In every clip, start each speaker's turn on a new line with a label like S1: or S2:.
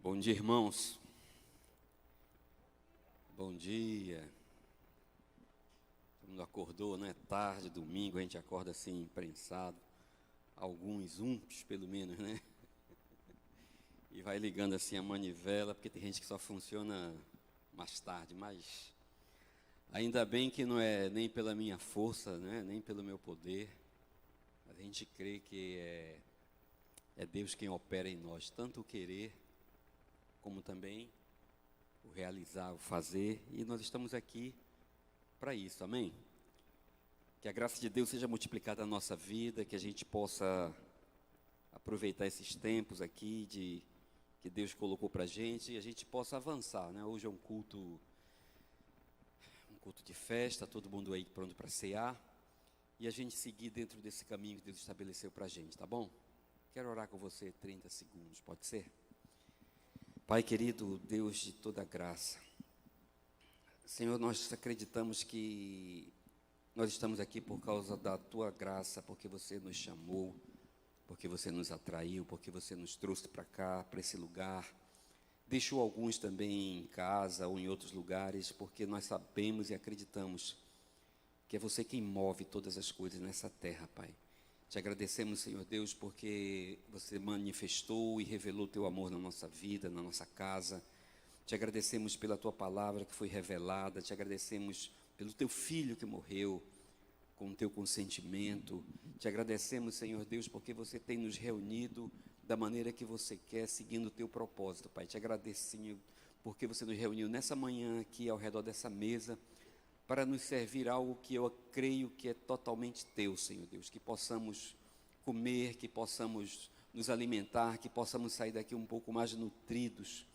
S1: Bom dia, irmãos. Bom dia. Todo mundo acordou, né? Tarde, domingo, a gente acorda assim, imprensado. Alguns, pelo menos, né? E vai ligando assim a manivela, porque tem gente que só funciona mais tarde, mas ainda bem que não é nem pela minha força, né? Nem pelo meu poder. Mas a gente crê que é Deus quem opera em nós, tanto o querer, como também o realizar, o fazer, e nós estamos aqui para isso, amém? Que a graça de Deus seja multiplicada na nossa vida, que a gente possa aproveitar esses tempos aqui que Deus colocou para a gente, e a gente possa avançar, né? Hoje é um culto de festa, todo mundo aí pronto para cear, e a gente seguir dentro desse caminho que Deus estabeleceu para a gente, tá bom? Quero orar com você 30 segundos, pode ser? Pai querido, Deus de toda graça, Senhor, nós acreditamos que nós estamos aqui por causa da Tua graça, porque Você nos chamou, porque Você nos atraiu, porque Você nos trouxe para cá, para esse lugar, deixou alguns também em casa ou em outros lugares, porque nós sabemos e acreditamos que é Você quem move todas as coisas nessa terra, Pai. Te agradecemos, Senhor Deus, porque Você manifestou e revelou Teu amor na nossa vida, na nossa casa. Te agradecemos pela Tua palavra que foi revelada, te agradecemos pelo Teu Filho que morreu com o Teu consentimento. Te agradecemos, Senhor Deus, porque Você tem nos reunido da maneira que Você quer, seguindo o Teu propósito, Pai. Te agradeço, Senhor, porque Você nos reuniu nessa manhã aqui, ao redor dessa mesa, para nos servir algo que eu creio que é totalmente Teu, Senhor Deus, que possamos comer, que possamos nos alimentar, que possamos sair daqui um pouco mais nutridos,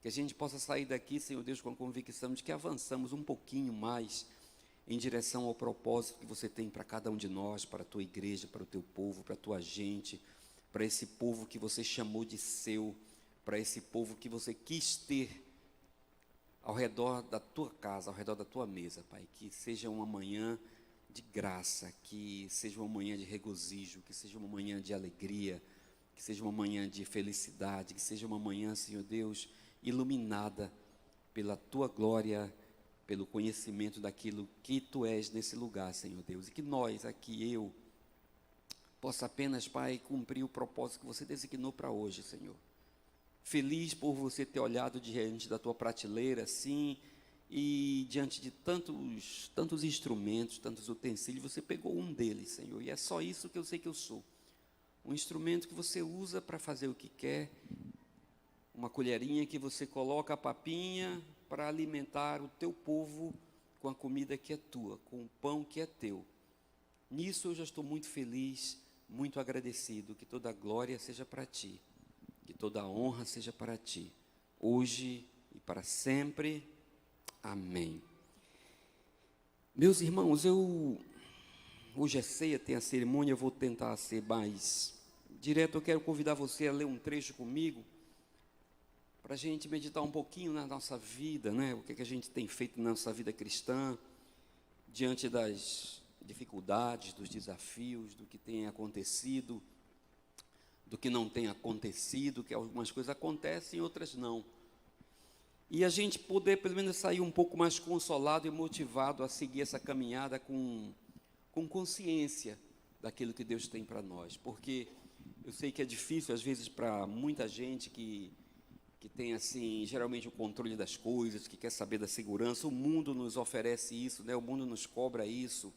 S1: que a gente possa sair daqui, Senhor Deus, com a convicção de que avançamos um pouquinho mais em direção ao propósito que Você tem para cada um de nós, para a Tua igreja, para o Teu povo, para a Tua gente, para esse povo que Você chamou de seu, para esse povo que Você quis ter ao redor da Tua casa, ao redor da Tua mesa, Pai. Que seja uma manhã de graça, que seja uma manhã de regozijo, que seja uma manhã de alegria, que seja uma manhã de felicidade, que seja uma manhã, Senhor Deus, iluminada pela Tua glória, pelo conhecimento daquilo que Tu és nesse lugar, Senhor Deus, e que nós aqui, eu, possa apenas, Pai, cumprir o propósito que Você designou para hoje, Senhor. Feliz por Você ter olhado diante da Tua prateleira, assim, e diante de tantos instrumentos, tantos utensílios, Você pegou um deles, Senhor, e é só isso que eu sei que eu sou. Um instrumento que Você usa para fazer o que quer, uma colherinha que Você coloca a papinha para alimentar o Teu povo com a comida que é Tua, com o pão que é Teu. Nisso eu já estou muito feliz, muito agradecido, que toda a glória seja para Ti, que toda a honra seja para Ti, hoje e para sempre. Amém. Meus irmãos, hoje é ceia, tem a cerimônia, eu vou tentar ser mais direto. Eu quero convidar você a ler um trecho comigo, para a gente meditar um pouquinho na nossa vida, né? O que a gente tem feito na nossa vida cristã, diante das dificuldades, dos desafios, do que tem acontecido, do que não tem acontecido, que algumas coisas acontecem, outras não. E a gente poder, pelo menos, sair um pouco mais consolado e motivado a seguir essa caminhada com consciência daquilo que Deus tem para nós. Porque eu sei que é difícil, às vezes, para muita gente que tem, assim, geralmente o controle das coisas, que quer saber da segurança. O mundo nos oferece isso, né? O mundo nos cobra isso.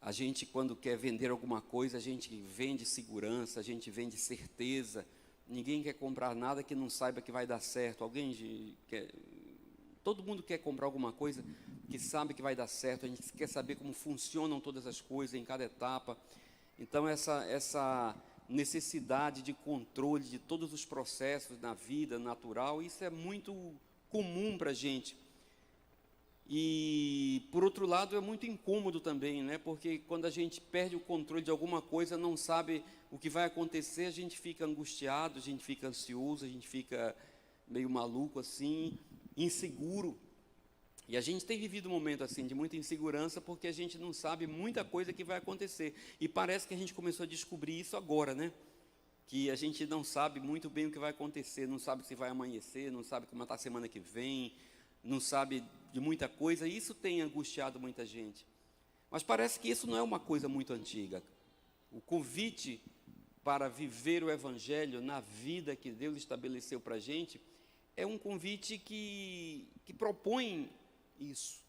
S1: A gente, quando quer vender alguma coisa, a gente vende segurança, a gente vende certeza. Ninguém quer comprar nada que não saiba que vai dar certo. Todo mundo quer comprar alguma coisa que sabe que vai dar certo. A gente quer saber como funcionam todas as coisas em cada etapa. Então, essa necessidade de controle de todos os processos na vida natural, isso é muito comum para a gente. E, por outro lado, é muito incômodo também, né? Porque quando a gente perde o controle de alguma coisa, não sabe o que vai acontecer, a gente fica angustiado, a gente fica ansioso, a gente fica meio maluco assim, inseguro. E a gente tem vivido um momento assim de muita insegurança, porque a gente não sabe muita coisa que vai acontecer. E parece que a gente começou a descobrir isso agora, né? que a gente não sabe muito bem o que vai acontecer, não sabe se vai amanhecer, não sabe como está a semana que vem, não sabe de muita coisa, e isso tem angustiado muita gente. Mas parece que isso não é uma coisa muito antiga. O convite para viver o Evangelho na vida que Deus estabeleceu para a gente é um convite que propõe isso.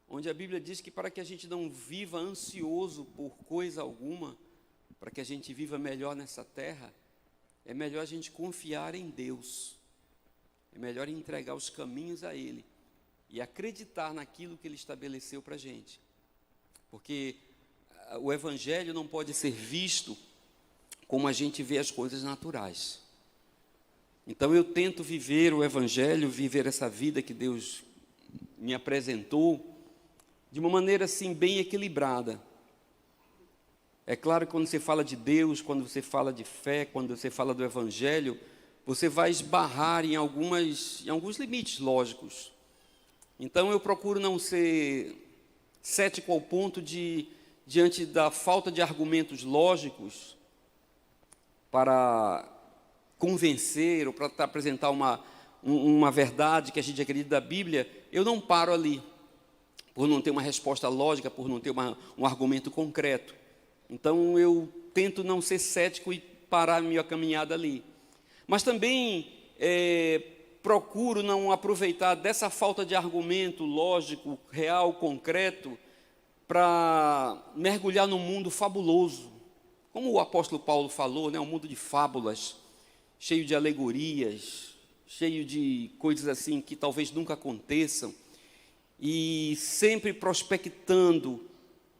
S1: Onde a Bíblia diz que para que a gente não viva ansioso por coisa alguma, para que a gente viva melhor nessa terra, é melhor a gente confiar em Deus, é melhor entregar os caminhos a Ele e acreditar naquilo que Ele estabeleceu para a gente, porque o Evangelho não pode ser visto como a gente vê as coisas naturais. Então eu tento viver o Evangelho, viver essa vida que Deus me apresentou, de uma maneira assim bem equilibrada. É claro que quando você fala de Deus, quando você fala de fé, quando você fala do Evangelho, você vai esbarrar em alguns limites lógicos. Então eu procuro não ser cético ao ponto de, diante da falta de argumentos lógicos, para convencer ou para apresentar uma verdade que a gente acredita da Bíblia, eu não paro ali, por não ter uma resposta lógica, por não ter um argumento concreto. Então eu tento não ser cético e parar a minha caminhada ali. Mas também procuro não aproveitar dessa falta de argumento lógico, real, concreto, para mergulhar num mundo fabuloso. Como o apóstolo Paulo falou, né, um mundo de fábulas, cheio de alegorias, cheio de coisas assim que talvez nunca aconteçam, e sempre prospectando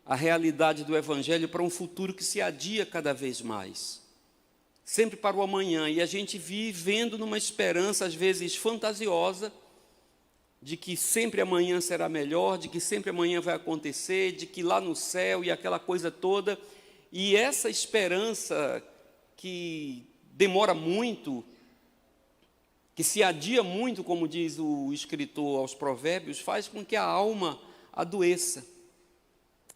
S1: a realidade do Evangelho para um futuro que se adia cada vez mais, sempre para o amanhã, e a gente vivendo numa esperança às vezes fantasiosa, de que sempre amanhã será melhor, de que sempre amanhã vai acontecer, de que lá no céu e aquela coisa toda, e essa esperança que demora muito, que se adia muito, como diz o escritor aos Provérbios, faz com que a alma adoeça.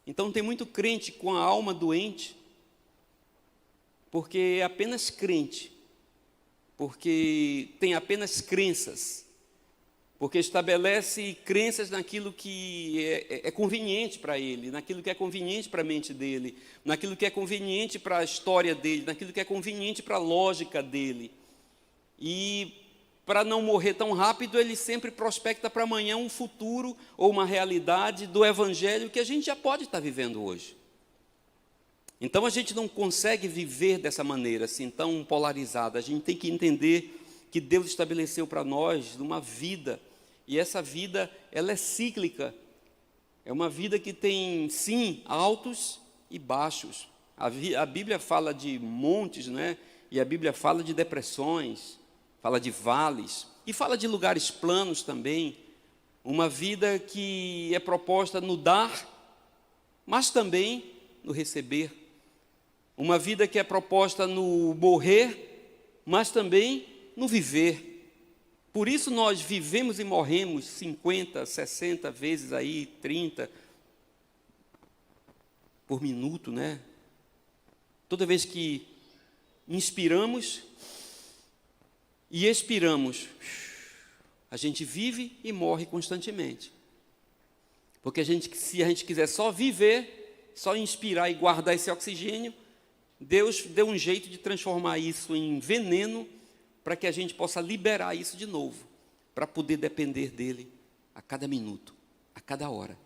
S1: Então tem muito crente com a alma doente, porque é apenas crente, porque tem apenas crenças, porque estabelece crenças naquilo que é conveniente para ele, naquilo que é conveniente para a mente dele, naquilo que é conveniente para a história dele, naquilo que é conveniente para a lógica dele. E para não morrer tão rápido, ele sempre prospecta para amanhã um futuro ou uma realidade do Evangelho que a gente já pode estar vivendo hoje. Então a gente não consegue viver dessa maneira assim tão polarizada. A gente tem que entender que Deus estabeleceu para nós uma vida, e essa vida ela é cíclica. É uma vida que tem sim altos e baixos. A Bíblia fala de montes, né? E a Bíblia fala de depressões, fala de vales e fala de lugares planos também. Uma vida que é proposta no dar, mas também no receber. Uma vida que é proposta no morrer, mas também no viver. Por isso nós vivemos e morremos 50, 60 vezes aí, 30 por minuto, né? Toda vez que inspiramos e expiramos, a gente vive e morre constantemente. Porque se a gente quiser só viver, só inspirar e guardar esse oxigênio, Deus deu um jeito de transformar isso em veneno para que a gente possa liberar isso de novo, para poder depender dele a cada minuto, a cada hora.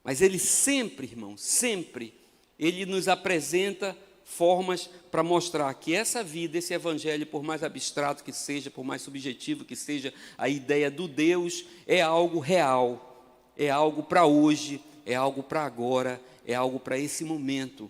S1: Mas ele sempre, irmão, sempre, ele nos apresenta formas para mostrar que essa vida, esse Evangelho, por mais abstrato que seja, por mais subjetivo que seja a ideia do Deus, é algo real, é algo para hoje, é algo para agora, é algo para esse momento.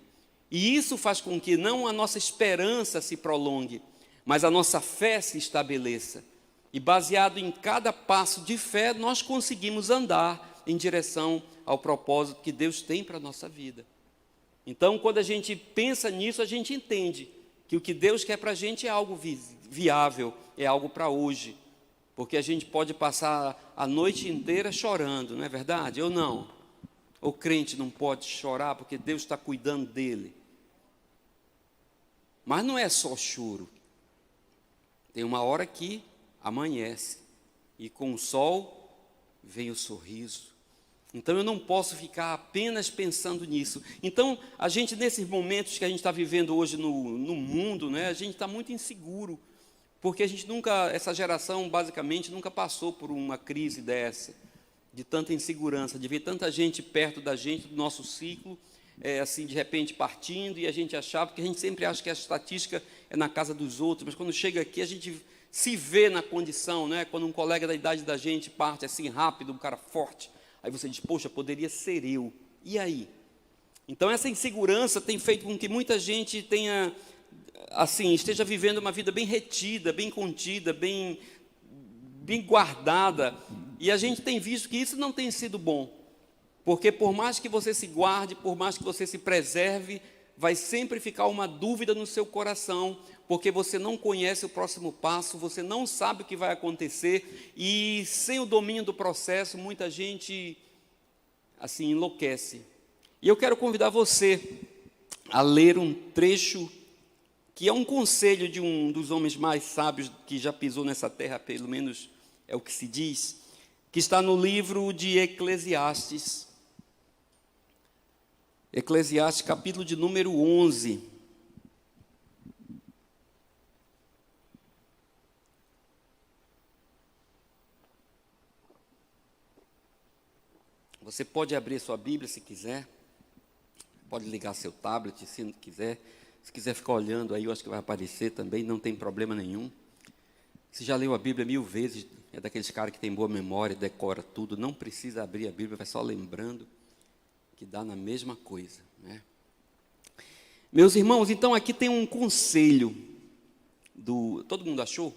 S1: E isso faz com que não a nossa esperança se prolongue, mas a nossa fé se estabeleça. E baseado em cada passo de fé, nós conseguimos andar em direção ao propósito que Deus tem para a nossa vida. Então, quando a gente pensa nisso, a gente entende que o que Deus quer para a gente é algo viável, é algo para hoje. Porque a gente pode passar a noite inteira chorando, não é verdade? Ou não? O crente não pode chorar porque Deus está cuidando dele. Mas não é só choro. Tem uma hora que amanhece e com o sol vem o sorriso. Então eu não posso ficar apenas pensando nisso. Então a gente, nesses momentos que a gente está vivendo hoje no mundo, né, a gente está muito inseguro, porque a gente nunca, essa geração basicamente nunca passou por uma crise dessa, de tanta insegurança, de ver tanta gente perto da gente, do nosso ciclo, assim, de repente partindo, e a gente achava, porque a gente sempre acha que a estatística é na casa dos outros, mas quando chega aqui a gente se vê na condição, né? Quando um colega da idade da gente parte assim rápido, um cara forte, aí você diz, poxa, poderia ser eu, e aí? Então essa insegurança tem feito com que muita gente tenha, assim, esteja vivendo uma vida bem retida, bem contida, bem guardada, e a gente tem visto que isso não tem sido bom, porque por mais que você se guarde, por mais que você se preserve, vai sempre ficar uma dúvida no seu coração, porque você não conhece o próximo passo, você não sabe o que vai acontecer, e sem o domínio do processo, muita gente, assim, enlouquece. E eu quero convidar você a ler um trecho, que é um conselho de um dos homens mais sábios que já pisou nessa terra, pelo menos é o que se diz, que está no livro de Eclesiastes. Eclesiastes, capítulo de número 11. Você pode abrir sua Bíblia se quiser, pode ligar seu tablet se quiser. Se quiser ficar olhando aí, eu acho que vai aparecer também, não tem problema nenhum. Você já leu a Bíblia 1000 vezes, é daqueles caras que tem boa memória, decora tudo, não precisa abrir a Bíblia, vai só lembrando, que dá na mesma coisa, né? Meus irmãos, então aqui tem um conselho todo mundo achou?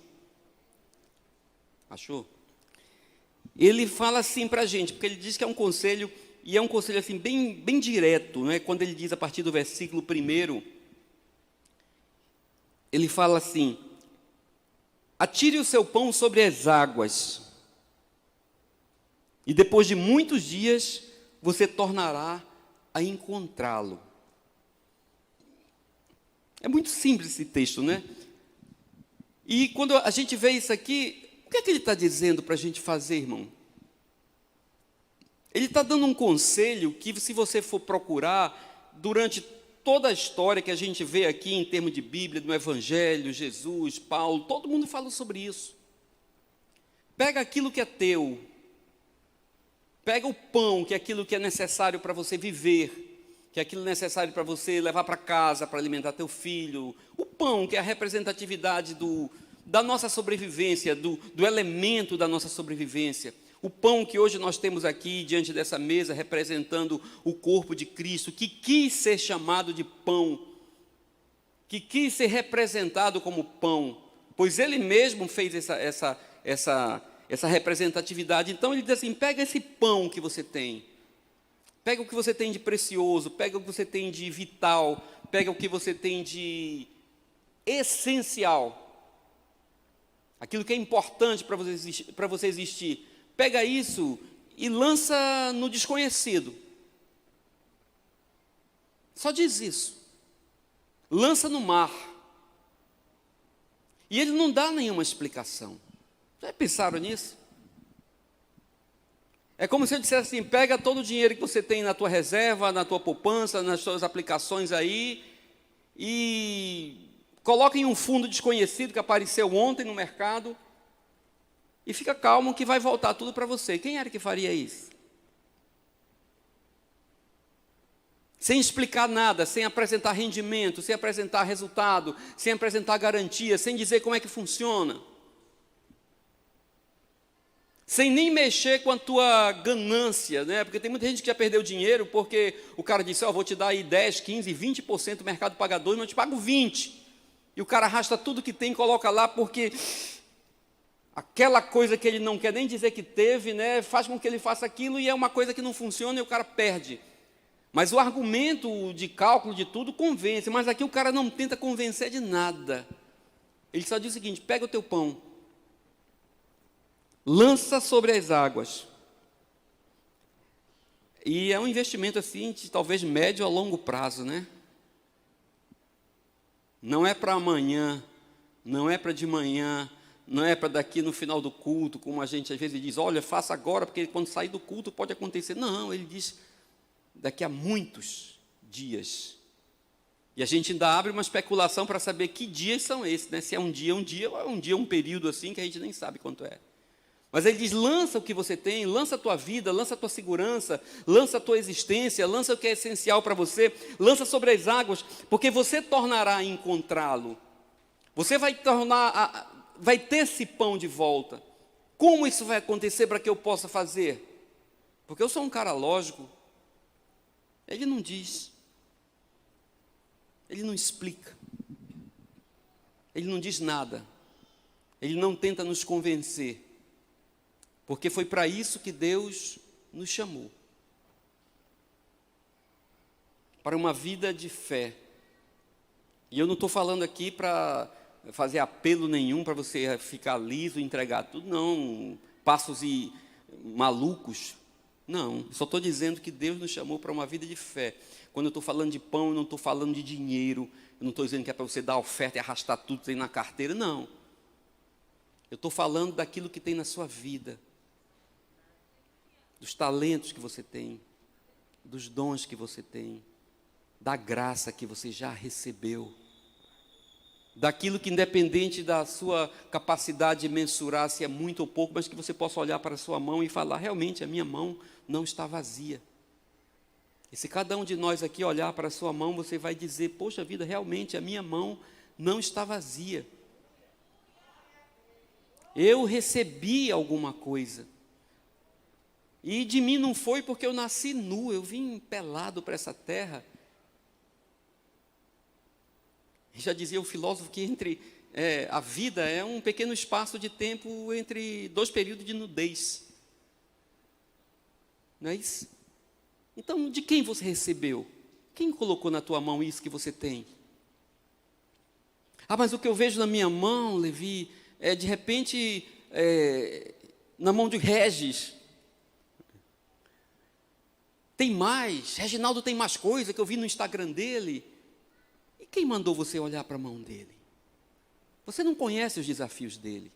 S1: Achou? Ele fala assim para a gente, porque ele diz que é um conselho, e é um conselho assim bem direto, né? Quando ele diz a partir do versículo 1, ele fala assim: atire o seu pão sobre as águas, e depois de muitos dias você tornará a encontrá-lo. É muito simples esse texto, né? E quando a gente vê isso aqui, o que é que ele está dizendo para a gente fazer, irmão? Ele está dando um conselho que, se você for procurar, durante toda a história que a gente vê aqui em termos de Bíblia, no Evangelho, Jesus, Paulo, todo mundo fala sobre isso. Pega aquilo que é teu, pega o pão, que é aquilo que é necessário para você viver, que é aquilo necessário para você levar para casa, para alimentar teu filho. O pão, que é a representatividade da nossa sobrevivência, do elemento da nossa sobrevivência. O pão que hoje nós temos aqui diante dessa mesa, representando o corpo de Cristo, que quis ser chamado de pão, que quis ser representado como pão, pois Ele mesmo fez essa representatividade. Então ele diz assim: pega esse pão que você tem, pega o que você tem de precioso, pega o que você tem de vital, pega o que você tem de essencial, aquilo que é importante para você existir, pega isso e lança no desconhecido. Só diz isso. Lança no mar. E ele não dá nenhuma explicação. Já pensaram nisso? É como se eu dissesse assim: pega todo o dinheiro que você tem na tua reserva, na tua poupança, nas suas aplicações aí, e coloca em um fundo desconhecido que apareceu ontem no mercado, e fica calmo que vai voltar tudo para você. Quem era que faria isso? Sem explicar nada, sem apresentar rendimento, sem apresentar resultado, sem apresentar garantia, sem dizer como é que funciona. Sem nem mexer com a tua ganância, né? Porque tem muita gente que já perdeu dinheiro porque o cara disse: vou te dar aí 10, 15, 20% do mercado pagador, mas eu te pago 20%. E o cara arrasta tudo que tem e coloca lá porque aquela coisa que ele não quer nem dizer que teve, né, faz com que ele faça aquilo, e é uma coisa que não funciona e o cara perde. Mas o argumento de cálculo de tudo convence, mas aqui o cara não tenta convencer de nada. Ele só diz o seguinte: pega o teu pão, lança sobre as águas. E é um investimento assim, de talvez médio a longo prazo, né? Não é para amanhã, não é para de manhã, não é para daqui no final do culto, como a gente às vezes diz, olha, faça agora, porque quando sair do culto pode acontecer. Não, ele diz, daqui a muitos dias. E a gente ainda abre uma especulação para saber que dias são esses, né? Se é um dia, ou é um dia, um período assim, que a gente nem sabe quanto é. Mas ele diz, lança o que você tem, lança a tua vida, lança a tua segurança, lança a tua existência, lança o que é essencial para você, lança sobre as águas, porque você tornará a encontrá-lo. Você vai ter esse pão de volta. Como isso vai acontecer para que eu possa fazer? Porque eu sou um cara lógico. Ele não diz. Ele não explica. Ele não diz nada. Ele não tenta nos convencer. Porque foi para isso que Deus nos chamou. Para uma vida de fé. E eu não estou falando aqui para fazer apelo nenhum para você ficar liso e entregar tudo, não, passos e malucos, não, só estou dizendo que Deus nos chamou para uma vida de fé. Quando eu estou falando de pão, eu não estou falando de dinheiro, eu não estou dizendo que é para você dar oferta e arrastar tudo que tem na carteira, não, eu estou falando daquilo que tem na sua vida, dos talentos que você tem, dos dons que você tem, da graça que você já recebeu, daquilo que independente da sua capacidade de mensurar se é muito ou pouco, mas que você possa olhar para a sua mão e falar, realmente a minha mão não está vazia. E se cada um de nós aqui olhar para a sua mão, você vai dizer, poxa vida, realmente a minha mão não está vazia. Eu recebi alguma coisa. E de mim não foi porque eu nasci nu, eu vim pelado para essa terra. Já dizia o filósofo que a vida é um pequeno espaço de tempo entre dois períodos de nudez. Não é isso? Então, de quem você recebeu? Quem colocou na tua mão isso que você tem? Ah, mas o que eu vejo na minha mão, Levi, de repente, na mão de Regis. Tem mais, Reginaldo tem mais coisa que eu vi no Instagram dele. E quem mandou você olhar para a mão dele? Você não conhece os desafios dele.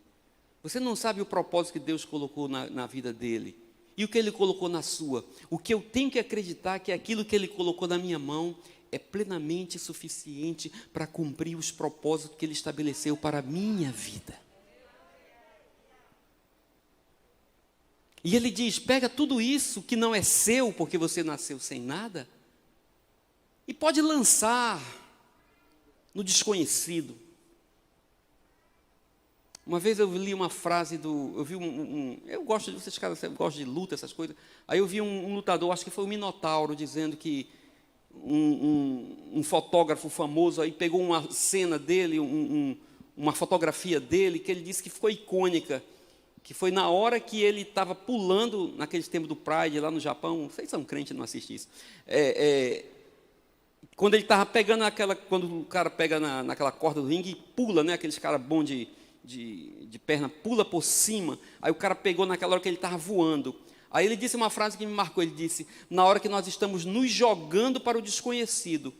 S1: Você não sabe o propósito que Deus colocou na vida dele. E o que ele colocou na sua. O que eu tenho que acreditar que aquilo que ele colocou na minha mão é plenamente suficiente para cumprir os propósitos que ele estabeleceu para a minha vida. E ele diz, pega tudo isso que não é seu, porque você nasceu sem nada, e pode lançar no desconhecido. Uma vez eu li uma frase eu vi eu gosto de, vocês caras gostam de luta, essas coisas, aí eu vi um lutador, acho que foi o Minotauro, dizendo que um fotógrafo famoso aí pegou uma cena dele, uma fotografia dele, que ele disse que ficou icônica, que foi na hora que ele estava pulando, naqueles tempos do Pride, lá no Japão, vocês são crentes, não assistem isso, quando ele estava pegando quando o cara pega naquela corda do ringue e pula, né, aqueles caras bons de perna, pula por cima, aí o cara pegou naquela hora que ele estava voando, aí ele disse uma frase que me marcou, ele disse, na hora que nós estamos nos jogando para o desconhecido,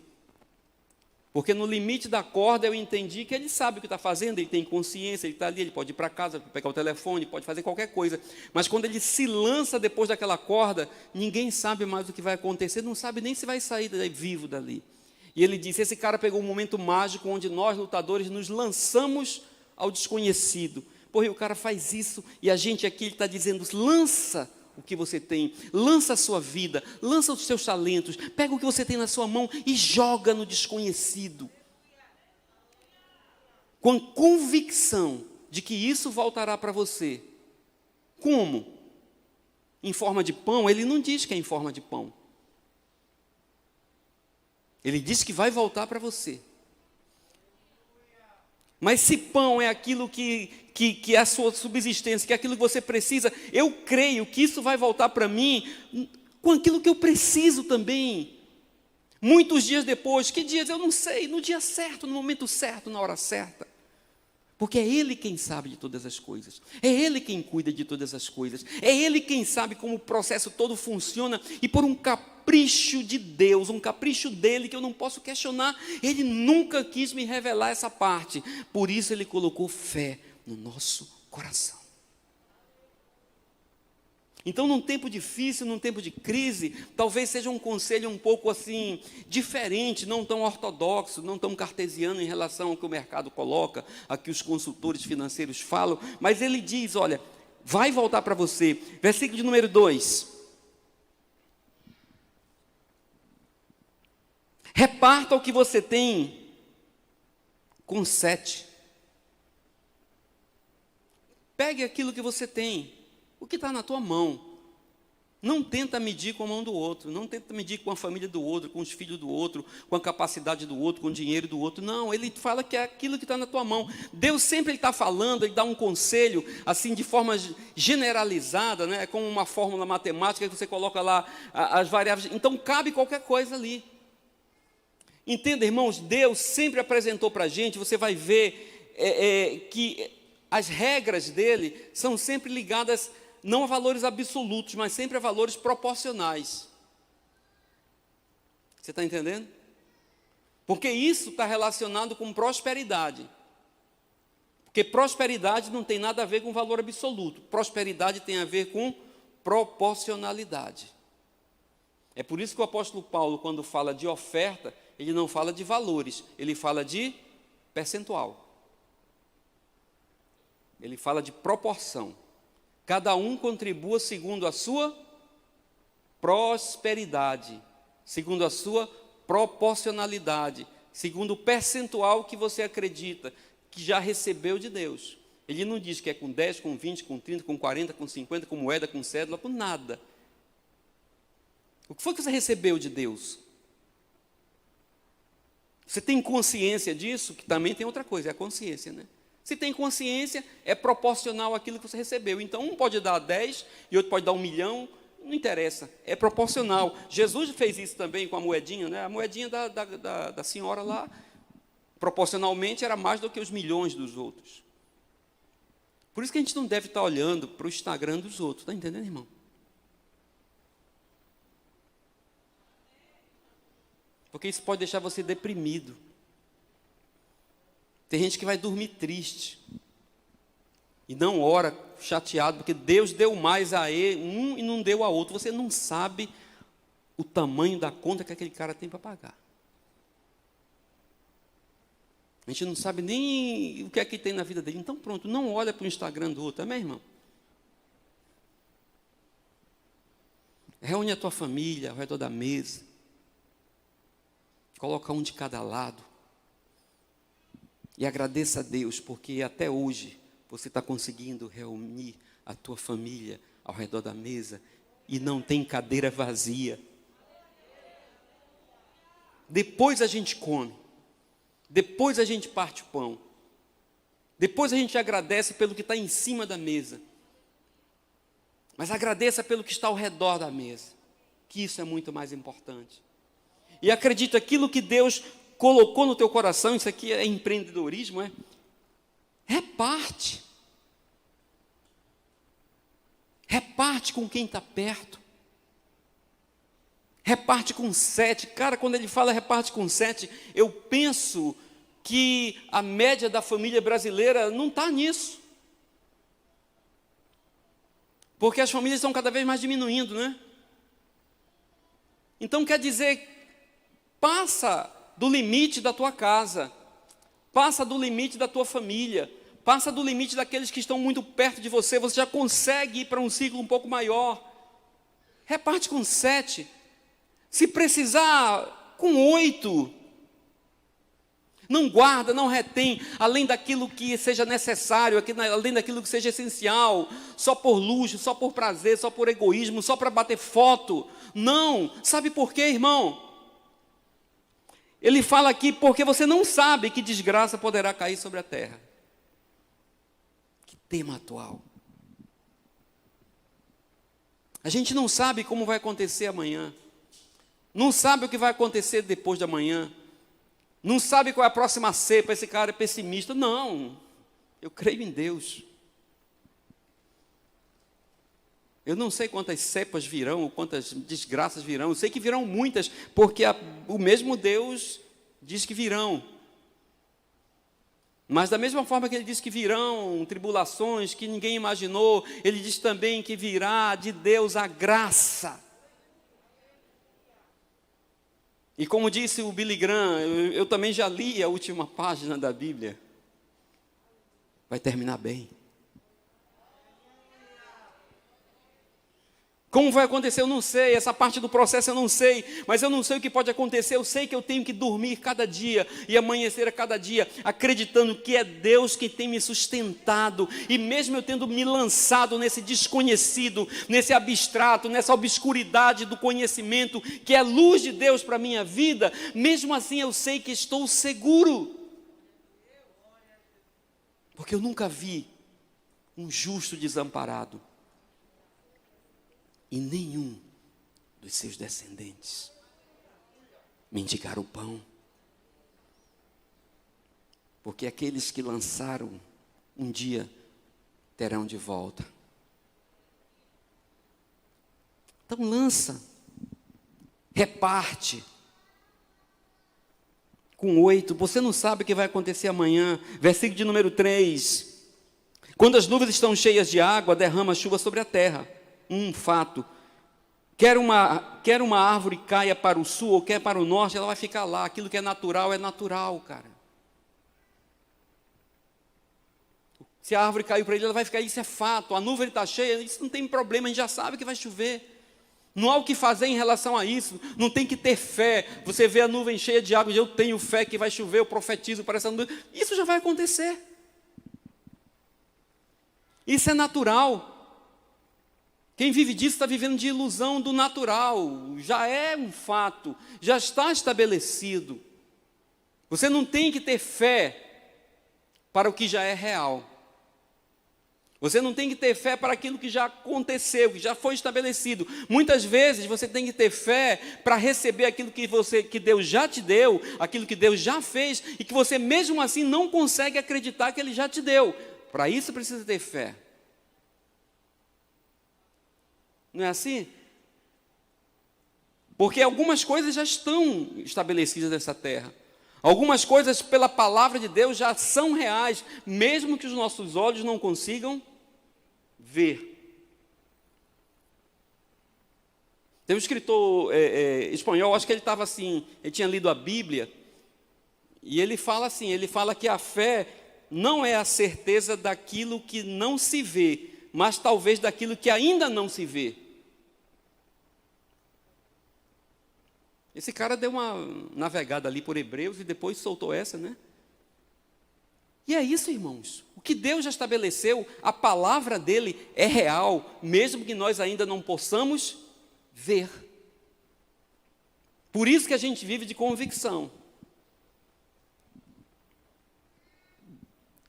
S1: porque no limite da corda eu entendi que ele sabe o que está fazendo, ele tem consciência, ele está ali, ele pode ir para casa, pegar o telefone, pode fazer qualquer coisa. Mas quando ele se lança depois daquela corda, ninguém sabe mais o que vai acontecer, não sabe nem se vai sair vivo dali. E ele disse, esse cara pegou um momento mágico onde nós, lutadores, nos lançamos ao desconhecido. Porra, e o cara faz isso, e a gente aqui está dizendo, lança o que você tem, lança a sua vida, lança os seus talentos, pega o que você tem na sua mão e joga no desconhecido, com convicção de que isso voltará para você. Como? Em forma de pão? Ele não diz que é em forma de pão, ele diz que vai voltar para você. Mas se pão é aquilo que é a sua subsistência, que é aquilo que você precisa, eu creio que isso vai voltar para mim com aquilo que eu preciso também. Muitos dias depois, que dias eu não sei, no dia certo, no momento certo, na hora certa. Porque é Ele quem sabe de todas as coisas, é Ele quem cuida de todas as coisas, é Ele quem sabe como o processo todo funciona, e por um capricho de Deus, um capricho dele que eu não posso questionar. Ele nunca quis me revelar essa parte, por isso ele colocou fé no nosso coração. Então, num tempo difícil, num tempo de crise, talvez seja um conselho um pouco assim, diferente, não tão ortodoxo, não tão cartesiano em relação ao que o mercado coloca, a que os consultores financeiros falam, mas ele diz, olha, vai voltar para você. Versículo de número 2. Reparta o que você tem com 7. Pegue aquilo que você tem. O que está na tua mão. Não tenta medir com a mão do outro, não tenta medir com a família do outro, com os filhos do outro, com a capacidade do outro, com o dinheiro do outro. Não, ele fala que é aquilo que está na tua mão. Deus sempre está falando, ele dá um conselho, assim, de forma generalizada, né? Como uma fórmula matemática que você coloca lá as variáveis. Então, cabe qualquer coisa ali. Entenda, irmãos, Deus sempre apresentou para a gente, você vai ver que as regras dele são sempre ligadas não a valores absolutos, mas sempre a valores proporcionais. Você está entendendo? Porque isso está relacionado com prosperidade. Porque prosperidade não tem nada a ver com valor absoluto. Prosperidade tem a ver com proporcionalidade. É por isso que o apóstolo Paulo, quando fala de oferta, ele não fala de valores, ele fala de percentual. Ele fala de proporção. Cada um contribua segundo a sua prosperidade, segundo a sua proporcionalidade, segundo o percentual que você acredita que já recebeu de Deus. Ele não diz que é com 10, com 20, com 30, com 40, com 50, com moeda, com cédula, com nada. O que foi que você recebeu de Deus? Você tem consciência disso? Que também tem outra coisa, é a consciência, né? Se tem consciência, é proporcional àquilo que você recebeu. Então, um pode dar 10 e outro pode dar 1 milhão, não interessa, é proporcional. Jesus fez isso também com a moedinha, né? A moedinha da senhora lá, proporcionalmente, era mais do que os milhões dos outros. Por isso que a gente não deve estar olhando para o Instagram dos outros, está entendendo, irmão? Porque isso pode deixar você deprimido. Tem gente que vai dormir triste e não ora chateado, porque Deus deu mais a um e não deu a outro. Você não sabe o tamanho da conta que aquele cara tem para pagar. A gente não sabe nem o que é que tem na vida dele. Então pronto, não olha para o Instagram do outro, amém, irmão? Reúne a tua família ao redor da mesa. Coloca um de cada lado. E agradeça a Deus, porque até hoje você está conseguindo reunir a tua família ao redor da mesa e não tem cadeira vazia. Depois a gente come, depois a gente parte o pão, depois a gente agradece pelo que está em cima da mesa, mas agradeça pelo que está ao redor da mesa, que isso é muito mais importante. E acredita, aquilo que Deus colocou no teu coração, isso aqui é empreendedorismo, reparte. Reparte com quem está perto. Reparte com 7. Cara, quando ele fala reparte com 7, eu penso que a média da família brasileira não está nisso. Porque as famílias estão cada vez mais diminuindo, né? Então quer dizer, passa do limite da tua casa, passa do limite da tua família, passa do limite daqueles que estão muito perto de você, você já consegue ir para um ciclo um pouco maior. Reparte com 7, se precisar, com 8. Não guarda, não retém, além daquilo que seja necessário, além daquilo que seja essencial, só por luxo, só por prazer, só por egoísmo, só para bater foto. Não, sabe por quê, irmão? Ele fala aqui, porque você não sabe que desgraça poderá cair sobre a terra. Que tema atual. A gente não sabe como vai acontecer amanhã. Não sabe o que vai acontecer depois de amanhã. Não sabe qual é a próxima cepa, esse cara é pessimista. Não, eu creio em Deus. Eu não sei quantas cepas virão, quantas desgraças virão. Eu sei que virão muitas, porque o mesmo Deus diz que virão. Mas da mesma forma que Ele diz que virão tribulações que ninguém imaginou, Ele diz também que virá de Deus a graça. E como disse o Billy Graham, eu também já li a última página da Bíblia. Vai terminar bem. Como vai acontecer, eu não sei, essa parte do processo eu não sei, mas eu não sei o que pode acontecer, eu sei que eu tenho que dormir cada dia e amanhecer a cada dia, acreditando que é Deus que tem me sustentado, e mesmo eu tendo me lançado nesse desconhecido, nesse abstrato, nessa obscuridade do conhecimento, que é luz de Deus para a minha vida, mesmo assim eu sei que estou seguro, porque eu nunca vi um justo desamparado, e nenhum dos seus descendentes mendigar o pão. Porque aqueles que lançaram, um dia terão de volta. Então lança, reparte. Com 8, você não sabe o que vai acontecer amanhã. Versículo de número 3. Quando as nuvens estão cheias de água, derrama chuva sobre a terra. Um fato, quer uma árvore caia para o sul ou quer para o norte, ela vai ficar lá. Aquilo que é natural, cara. Se a árvore caiu para ele, ela vai ficar, isso é fato. A nuvem está cheia, isso não tem problema, a gente já sabe que vai chover. Não há o que fazer em relação a isso, não tem que ter fé. Você vê a nuvem cheia de água, eu tenho fé que vai chover, eu profetizo para essa nuvem. Isso já vai acontecer. Isso é natural. Quem vive disso está vivendo de ilusão do natural, já é um fato, já está estabelecido. Você não tem que ter fé para o que já é real. Você não tem que ter fé para aquilo que já aconteceu, que já foi estabelecido. Muitas vezes você tem que ter fé para receber aquilo que Deus já te deu, aquilo que Deus já fez, e que você mesmo assim não consegue acreditar que Ele já te deu. Para isso precisa ter fé. Não é assim? Porque algumas coisas já estão estabelecidas nessa terra. Algumas coisas pela palavra de Deus já são reais, mesmo que os nossos olhos não consigam ver. Tem um escritor espanhol, acho que ele estava assim, ele tinha lido a Bíblia, e ele fala assim, ele fala que a fé não é a certeza daquilo que não se vê, mas talvez daquilo que ainda não se vê. Esse cara deu uma navegada ali por Hebreus e depois soltou essa, né? E é isso, irmãos. O que Deus já estabeleceu, a palavra dele é real, mesmo que nós ainda não possamos ver. Por isso que a gente vive de convicção.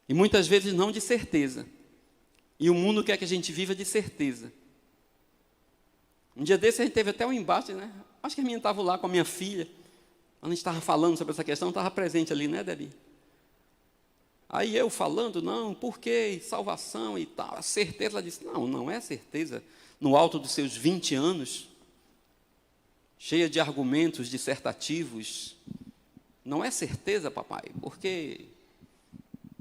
S1: E muitas vezes não de certeza. E o mundo quer que a gente viva de certeza. Um dia desse a gente teve até um embate, né? Acho que a menina estava lá com a minha filha. A gente estava falando sobre essa questão, estava presente ali, né, Debbie? Aí eu falando, não, por quê? Salvação e tal. A certeza, ela disse, não é certeza. No alto dos seus 20 anos, cheia de argumentos dissertativos, não é certeza, papai, porque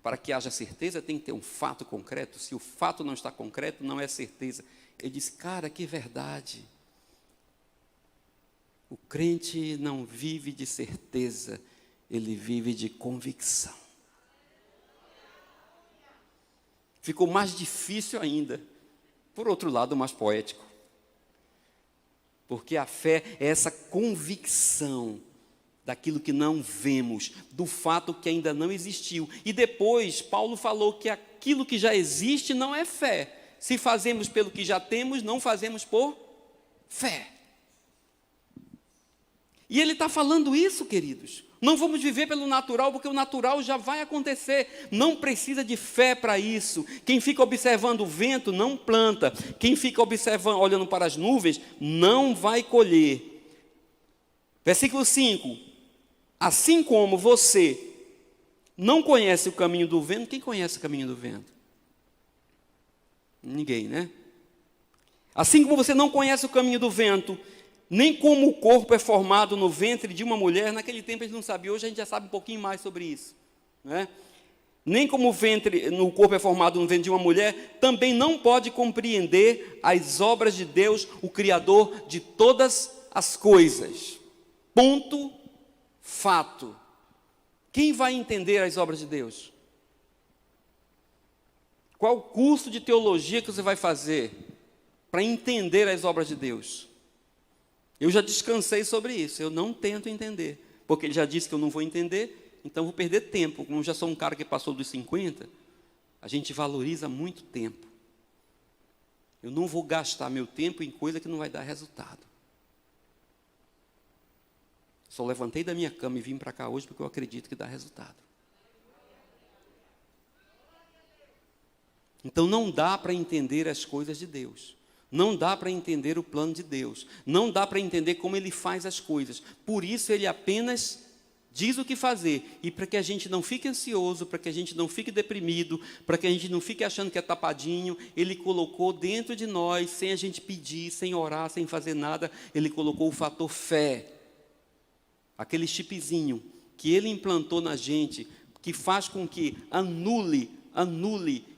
S1: para que haja certeza tem que ter um fato concreto. Se o fato não está concreto, não é certeza. Ele disse, cara, que verdade. O crente não vive de certeza, ele vive de convicção. Ficou mais difícil ainda, por outro lado, mais poético. Porque a fé é essa convicção daquilo que não vemos, do fato que ainda não existiu. E depois, Paulo falou que aquilo que já existe não é fé. Se fazemos pelo que já temos, não fazemos por fé. E ele está falando isso, queridos. Não vamos viver pelo natural, porque o natural já vai acontecer. Não precisa de fé para isso. Quem fica observando o vento não planta. Quem fica observando, olhando para as nuvens, não vai colher. Versículo 5. Assim como você não conhece o caminho do vento, quem conhece o caminho do vento? Ninguém, né? Assim como você não conhece o caminho do vento, nem como o corpo é formado no ventre de uma mulher, naquele tempo eles não sabiam, hoje a gente já sabe um pouquinho mais sobre isso, né? Nem como o ventre no corpo é formado no ventre de uma mulher, também não pode compreender as obras de Deus, o Criador de todas as coisas. Ponto, fato. Quem vai entender as obras de Deus? Qual o curso de teologia que você vai fazer para entender as obras de Deus? Eu já descansei sobre isso, eu não tento entender, porque ele já disse que eu não vou entender, então vou perder tempo. Como eu já sou um cara que passou dos 50, a gente valoriza muito tempo. Eu não vou gastar meu tempo em coisa que não vai dar resultado. Só levantei da minha cama e vim para cá hoje porque eu acredito que dá resultado. Então não dá para entender as coisas de Deus. Não dá para entender o plano de Deus. Não dá para entender como Ele faz as coisas. Por isso Ele apenas diz o que fazer. E para que a gente não fique ansioso, para que a gente não fique deprimido, para que a gente não fique achando que é tapadinho, Ele colocou dentro de nós, sem a gente pedir, sem orar, sem fazer nada, Ele colocou o fator fé. Aquele chipzinho que Ele implantou na gente, que faz com que anule,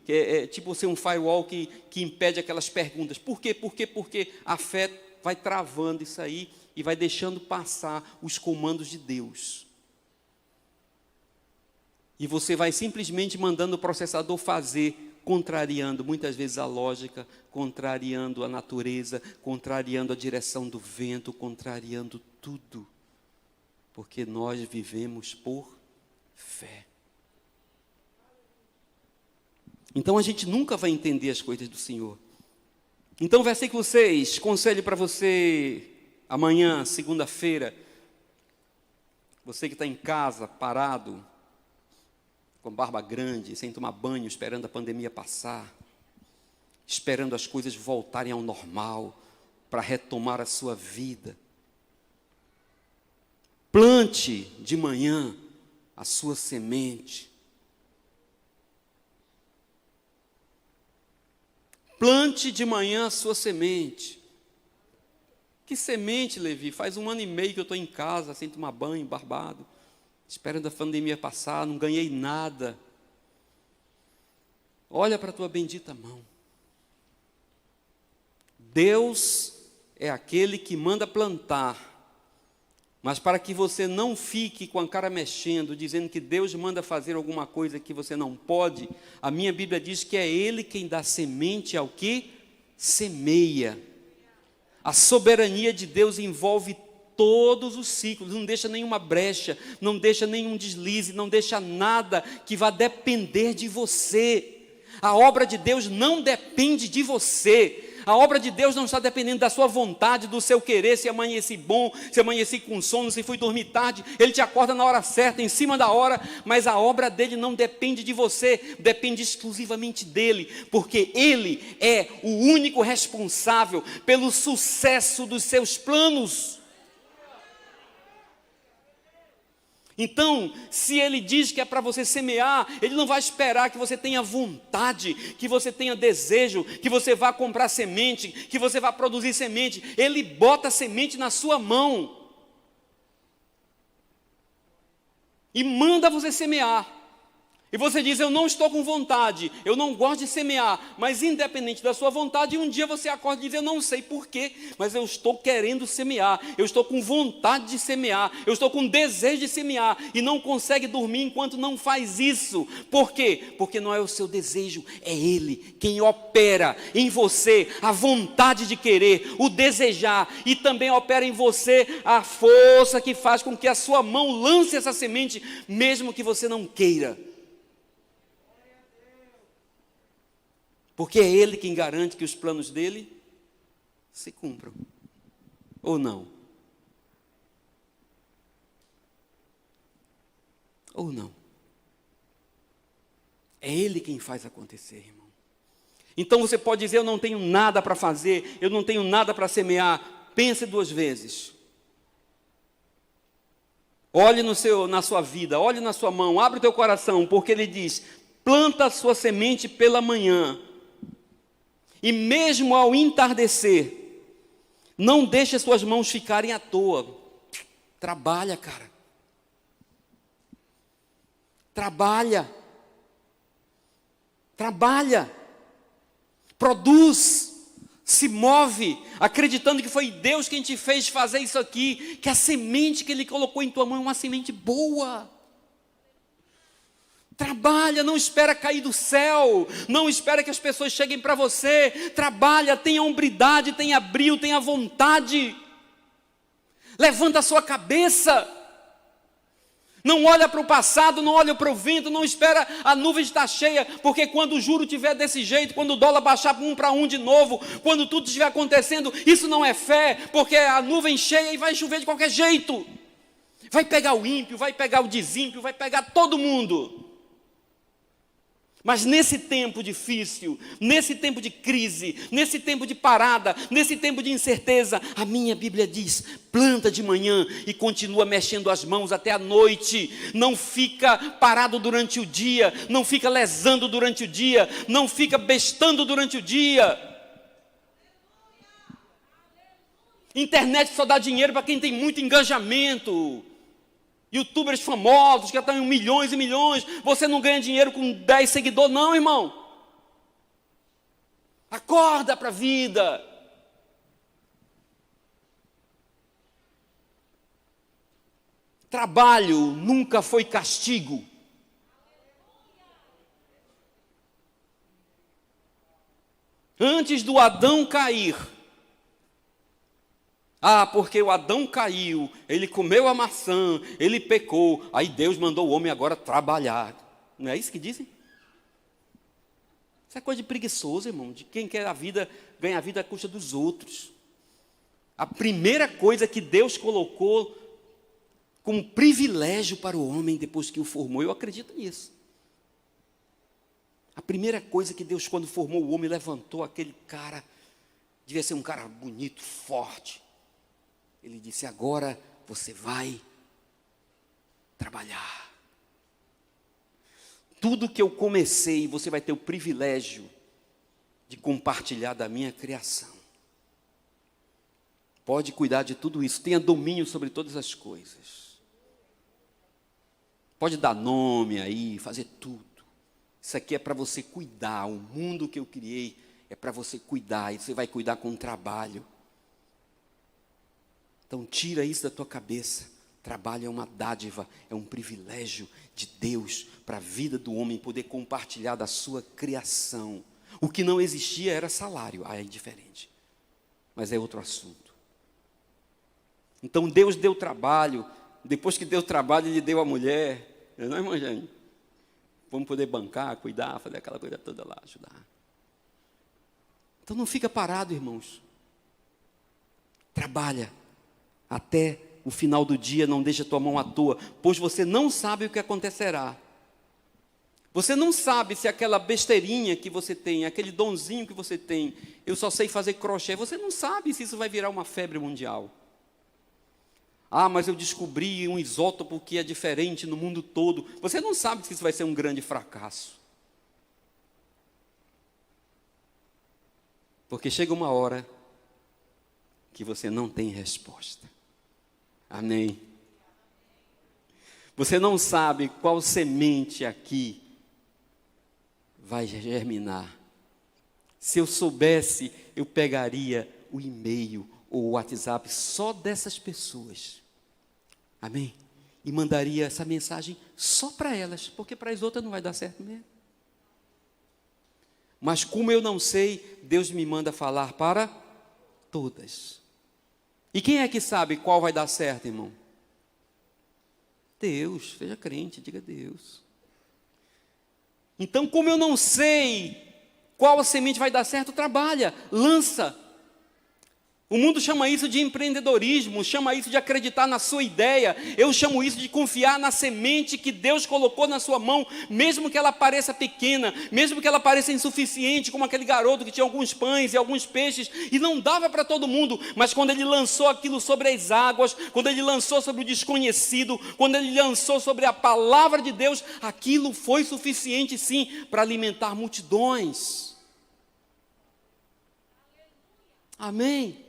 S1: que é tipo ser um firewall que impede aquelas perguntas. Por quê? Porque a fé vai travando isso aí e vai deixando passar os comandos de Deus. E você vai simplesmente mandando o processador fazer, contrariando muitas vezes a lógica, contrariando a natureza, contrariando a direção do vento, contrariando tudo. Porque nós vivemos por fé. Então a gente nunca vai entender as coisas do Senhor. Então, versículo 6, conselho para você amanhã, segunda-feira, você que está em casa, parado, com barba grande, sem tomar banho, esperando a pandemia passar, esperando as coisas voltarem ao normal, para retomar a sua vida. Plante de manhã a sua semente. Plante de manhã a sua semente. Que semente, Levi? Faz 1 ano e meio que eu estou em casa, sem tomar banho, barbado, esperando a pandemia passar, não ganhei nada. Olha para a tua bendita mão. Deus é aquele que manda plantar. Mas para que você não fique com a cara mexendo, dizendo que Deus manda fazer alguma coisa que você não pode, a minha Bíblia diz que é Ele quem dá semente ao que semeia. A soberania de Deus envolve todos os ciclos, não deixa nenhuma brecha, não deixa nenhum deslize, não deixa nada que vá depender de você. A obra de Deus não depende de você. A obra de Deus não está dependendo da sua vontade, do seu querer, se amanheci bom, se amanheci com sono, se fui dormir tarde. Ele te acorda na hora certa, em cima da hora, mas a obra dele não depende de você, depende exclusivamente dele, porque ele é o único responsável pelo sucesso dos seus planos. Então, se ele diz que é para você semear, ele não vai esperar que você tenha vontade, que você tenha desejo, que você vá comprar semente, que você vá produzir semente. Ele bota a semente na sua mão e manda você semear. E você diz, eu não estou com vontade, eu não gosto de semear, mas independente da sua vontade, um dia você acorda e diz, eu não sei porquê, mas eu estou querendo semear, eu estou com vontade de semear, eu estou com desejo de semear, e não consegue dormir enquanto não faz isso. Por quê? Porque não é o seu desejo, é Ele quem opera em você a vontade de querer, o desejar, e também opera em você a força que faz com que a sua mão lance essa semente, mesmo que você não queira. Porque é Ele quem garante que os planos dele se cumpram. Ou não? Ou não? É Ele quem faz acontecer, irmão. Então você pode dizer, eu não tenho nada para fazer, eu não tenho nada para semear. Pense 2 vezes. Olhe na sua vida, olhe na sua mão, abre o teu coração, porque Ele diz, planta a sua semente pela manhã. E mesmo ao entardecer, não deixe as suas mãos ficarem à toa. Trabalha, cara. Trabalha. Trabalha. Produz. Se move, acreditando que foi Deus quem te fez fazer isso aqui, que a semente que Ele colocou em tua mão é uma semente boa. Trabalha, não espera cair do céu, não espera que as pessoas cheguem para você. Trabalha, tenha hombridade, tenha brio, tenha vontade. Levanta a sua cabeça. Não olha para o passado, não olha para o vento, não espera a nuvem estar cheia, porque quando o juro estiver desse jeito, quando o dólar baixar para um de novo, quando tudo estiver acontecendo, isso não é fé, porque a nuvem cheia e vai chover de qualquer jeito. Vai pegar o ímpio, vai pegar o desímpio, vai pegar todo mundo. Mas nesse tempo difícil, nesse tempo de crise, nesse tempo de parada, nesse tempo de incerteza, a minha Bíblia diz, planta de manhã e continua mexendo as mãos até a noite. Não fica parado durante o dia, não fica lesando durante o dia, não fica bestando durante o dia. Internet só dá dinheiro para quem tem muito engajamento. YouTubers famosos que estão em milhões e milhões, você não ganha dinheiro com 10 seguidores não, irmão. Acorda para a vida. Trabalho nunca foi castigo. Antes do Adão cair, porque o Adão caiu, ele comeu a maçã, ele pecou, aí Deus mandou o homem agora trabalhar. Não é isso que dizem? Isso é coisa de preguiçoso, irmão, de quem quer a vida, ganha a vida à custa dos outros. A primeira coisa que Deus colocou como privilégio para o homem depois que o formou, eu acredito nisso. A primeira coisa que Deus, quando formou o homem, levantou aquele cara, devia ser um cara bonito, forte. Ele disse, agora você vai trabalhar. Tudo que eu comecei, você vai ter o privilégio de compartilhar da minha criação. Pode cuidar de tudo isso, tenha domínio sobre todas as coisas. Pode dar nome aí, fazer tudo. Isso aqui é para você cuidar, o mundo que eu criei é para você cuidar, e você vai cuidar com trabalho. Então tira isso da tua cabeça. Trabalho é uma dádiva, é um privilégio de Deus para a vida do homem poder compartilhar da sua criação. O que não existia era salário, é diferente, mas é outro assunto. Então Deus deu trabalho, depois que deu trabalho Ele deu a mulher, não é, irmã Jane? Vamos poder bancar, cuidar, fazer aquela coisa toda lá, ajudar. Então não fica parado, irmãos. Trabalha. Até o final do dia, não deixe a tua mão à toa, pois você não sabe o que acontecerá. Você não sabe se aquela besteirinha que você tem, aquele donzinho que você tem, eu só sei fazer crochê, você não sabe se isso vai virar uma febre mundial. Mas eu descobri um isótopo que é diferente no mundo todo. Você não sabe se isso vai ser um grande fracasso. Porque chega uma hora que você não tem resposta. Amém. Você não sabe qual semente aqui vai germinar. Se eu soubesse, eu pegaria o e-mail ou o WhatsApp só dessas pessoas. Amém? E mandaria essa mensagem só para elas, porque para as outras não vai dar certo mesmo. Mas como eu não sei, Deus me manda falar para todas. E quem é que sabe qual vai dar certo, irmão? Deus, seja crente, diga Deus. Então, como eu não sei qual semente vai dar certo, trabalha, lança. O mundo chama isso de empreendedorismo, chama isso de acreditar na sua ideia. Eu chamo isso de confiar na semente que Deus colocou na sua mão, mesmo que ela pareça pequena, mesmo que ela pareça insuficiente, como aquele garoto que tinha alguns pães e alguns peixes, e não dava para todo mundo, mas quando ele lançou aquilo sobre as águas, quando ele lançou sobre o desconhecido, quando ele lançou sobre a palavra de Deus, aquilo foi suficiente sim, para alimentar multidões. Amém?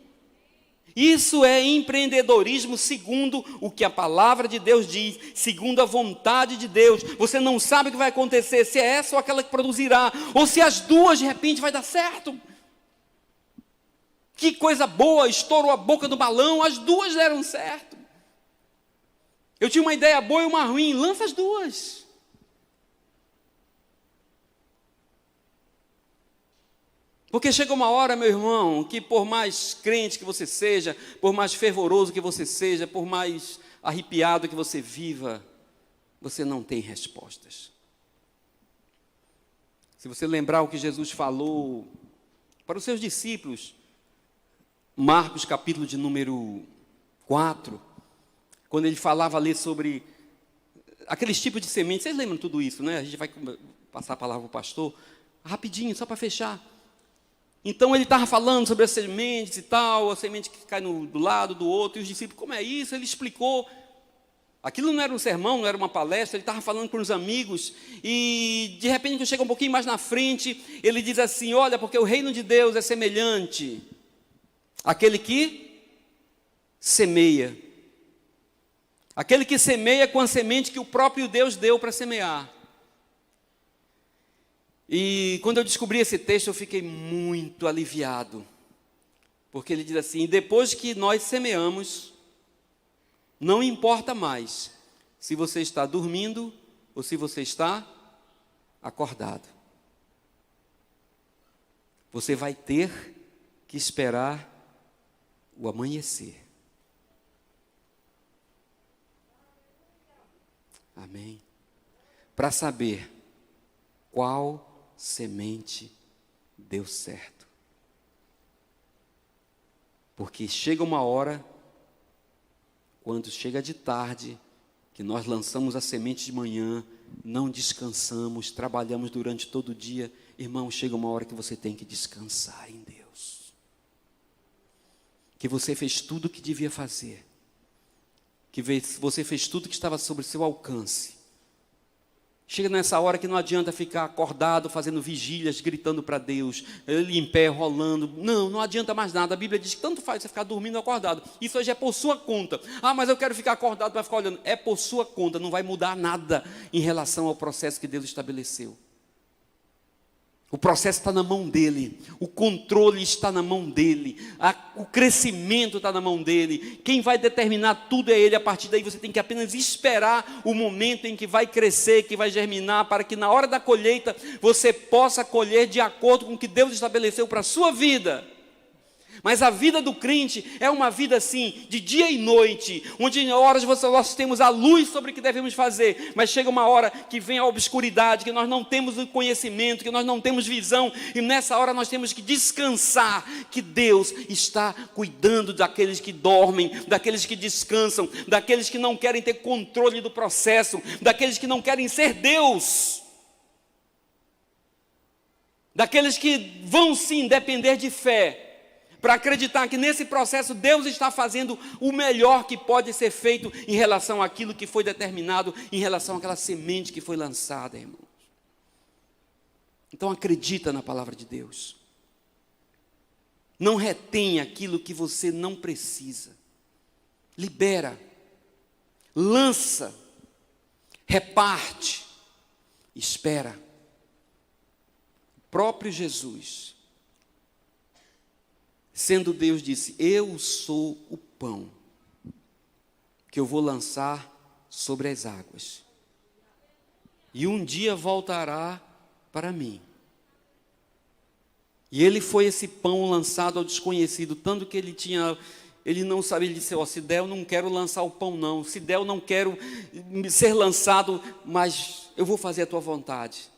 S1: Isso é empreendedorismo segundo o que a palavra de Deus diz, segundo a vontade de Deus. Você não sabe o que vai acontecer, se é essa ou aquela que produzirá, ou se as duas de repente vai dar certo. Que coisa boa, estourou a boca do balão, as duas deram certo. Eu tinha uma ideia boa e uma ruim, lança as duas. Porque chega uma hora, meu irmão, que por mais crente que você seja, por mais fervoroso que você seja, por mais arrepiado que você viva, você não tem respostas. Se você lembrar o que Jesus falou para os seus discípulos, Marcos capítulo de número 4, quando ele falava ali sobre aqueles tipos de sementes, vocês lembram tudo isso, né? A gente vai passar a palavra para o pastor, rapidinho, só para fechar. Então ele estava falando sobre as sementes e tal, a semente que cai do lado do outro, e os discípulos, como é isso? Ele explicou. Aquilo não era um sermão, não era uma palestra, ele estava falando com os amigos, e de repente, quando chega um pouquinho mais na frente, ele diz assim, olha, porque o reino de Deus é semelhante àquele que semeia. Aquele que semeia com a semente que o próprio Deus deu para semear. E quando eu descobri esse texto, eu fiquei muito aliviado. Porque ele diz assim, depois que nós semeamos, não importa mais se você está dormindo ou se você está acordado. Você vai ter que esperar o amanhecer. Amém? Para saber qual semente deu certo. Porque chega uma hora, quando chega de tarde, que nós lançamos a semente de manhã, não descansamos, trabalhamos durante todo o dia. Irmão, chega uma hora que você tem que descansar em Deus. Que você fez tudo o que devia fazer. Que você fez tudo que estava sobre seu alcance. Chega nessa hora que não adianta ficar acordado, fazendo vigílias, gritando para Deus, ele em pé, rolando. Não adianta mais nada. A Bíblia diz que tanto faz você ficar dormindo ou acordado. Isso hoje é por sua conta. Ah, mas eu quero ficar acordado para ficar olhando. É por sua conta, não vai mudar nada em relação ao processo que Deus estabeleceu. O processo está na mão dele, o controle está na mão dele, o crescimento está na mão dele. Quem vai determinar tudo é ele. A partir daí você tem que apenas esperar o momento em que vai crescer, que vai germinar, para que na hora da colheita você possa colher de acordo com o que Deus estabeleceu para a sua vida. Mas a vida do crente é uma vida assim, de dia e noite, onde em horas nós temos a luz sobre o que devemos fazer, mas chega uma hora que vem a obscuridade, que nós não temos o conhecimento, que nós não temos visão, e nessa hora nós temos que descansar, que Deus está cuidando daqueles que dormem, daqueles que descansam, daqueles que não querem ter controle do processo, daqueles que não querem ser Deus, daqueles que vão sim depender de fé, para acreditar que nesse processo Deus está fazendo o melhor que pode ser feito em relação àquilo que foi determinado, em relação àquela semente que foi lançada, irmãos. Então acredita na palavra de Deus. Não retém aquilo que você não precisa. Libera, lança, reparte, espera. O próprio Jesus, sendo Deus, disse, eu sou o pão que eu vou lançar sobre as águas, e um dia voltará para mim. E ele foi esse pão lançado ao desconhecido, tanto que ele não sabia, ele disse, se der eu não quero lançar o pão não, se der eu não quero ser lançado, mas eu vou fazer a tua vontade.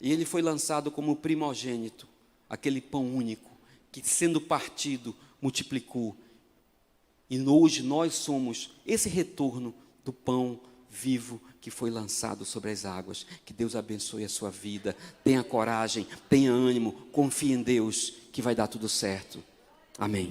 S1: E ele foi lançado como primogênito, aquele pão único, que sendo partido, multiplicou. E hoje nós somos esse retorno do pão vivo que foi lançado sobre as águas. Que Deus abençoe a sua vida. Tenha coragem, tenha ânimo, confie em Deus, que vai dar tudo certo. Amém.